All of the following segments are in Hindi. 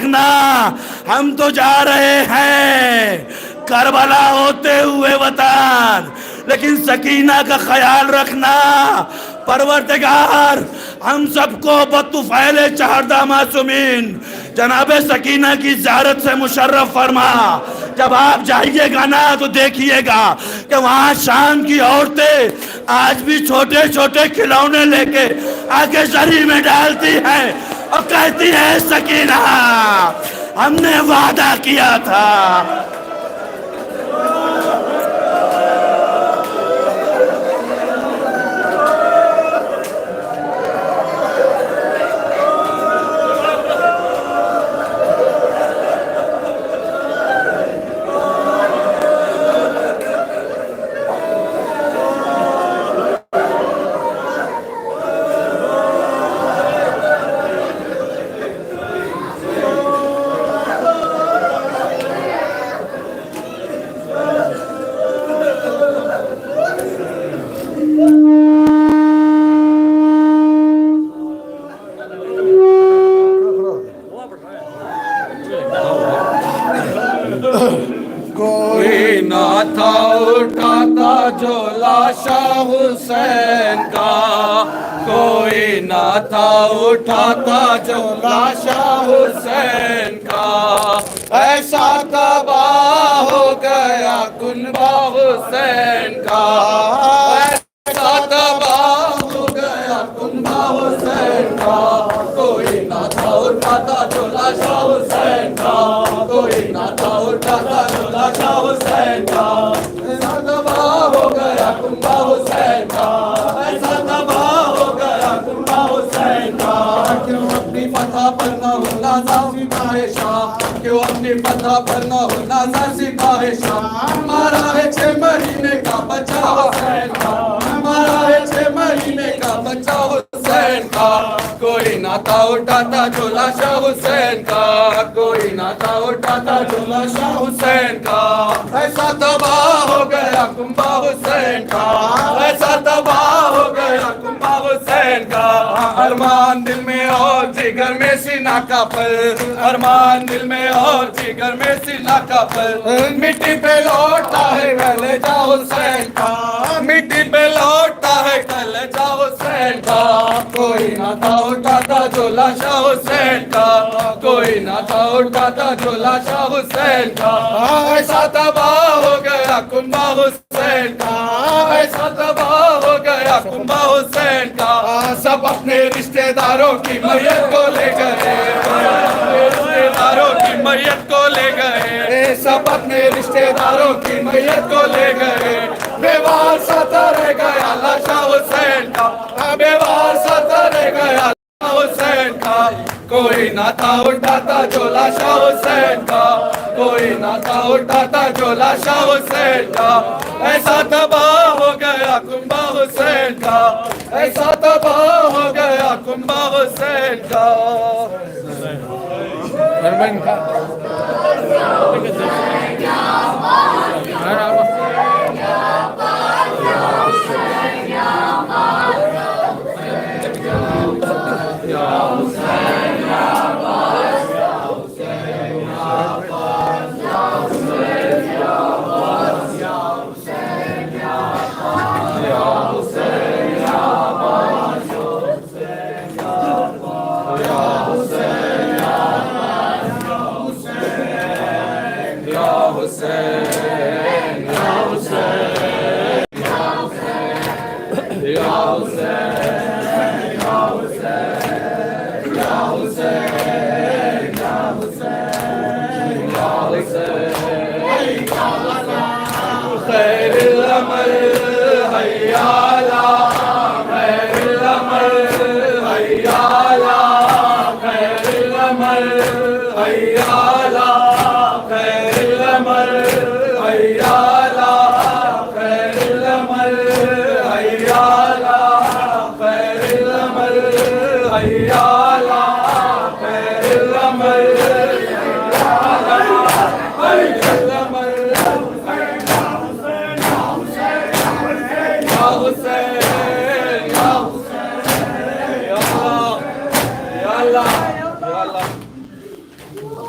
रखना, हम तो जा रहे हैं करबला होते हुए वतन, लेकिन सकीना का ख्याल रखना। परवरदिगार हम सबको बतुफैले चहरदा मासूमीन जनाबे सकीना की ज़ियारत से मुशर्रफ फरमा। जब आप जाइएगा ना तो देखिएगा कि वहाँ शाम की औरतें आज भी छोटे छोटे खिलौने लेके आके शरीर में डालती हैं और कहती है सकीना हमने वादा किया था। कोई ना था उठाता झोला शाह हुसैन का, कोई ना था उठाता झोला शाह हुसैन का। ऐसा तबाह हो गया कुनबा हुसैन का, ऐसा तबाह हो गया कुनबा हुसैन का। कोई ना था उठाता झोला शाह हुसैन का, कोई ना था उठाता झोला शाह हुसैन का। ऐसा तबाह हो गया कुनबा हुसैन का, ऐसा तबाह हो गया कुनबा हुसैन का। क्यों अपनी फतह पर न होना सिपाही शाह, क्यों अपनी फतह पर न होना सिपाही शाह। मारा है 6 महीने का बच्चा हुसैन का, मारा है 6 महीने का बच्चा हुसैन का। कोई ना था उठाता झोला शाह हुसैन का, कोई ना था उठाता झोला शाह हुसैन का। ऐसा तबाह हो गया कुंबा हुसैन का, ऐसा तबाह हो गया कुंबा हुसैन का। अरमान दिल में और जिगर में सीना का पल, अरमान दिल में और जिगर में सीना का पल। मिट्टी पे लौटा है कलेजा हुसैन का, मिट्टी पे लौटा है कलेजा हुसैन का। कोई ना था उठाता झोला शाह हुसैन का, कोई ना था उठाता झोला शाह हुसैन का। ऐसा तबाह हो गया कुंबा हुसैन का, ऐसा तबाह हो गया कुंबा हुसैन का। सब अपने रिश्तेदारों की मैयत को ले गए, रिश्तेदारों की मैयत को ले गए, सब अपने रिश्तेदारों की मैयत को ले गए। बेवार सा रह गया लाशा हुसैन का, बेवार सा रह गया हुसैन का। कोई ना था उठाता झोला शाह हुसैन का, कोई ना था उठाता झोला शाह हुसैन का। ऐसा तबाह हो गया कुंबा हुसैन का, ऐसा तबाह हो गया कुंबा हुसैन का।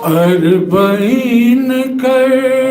अरबईन कर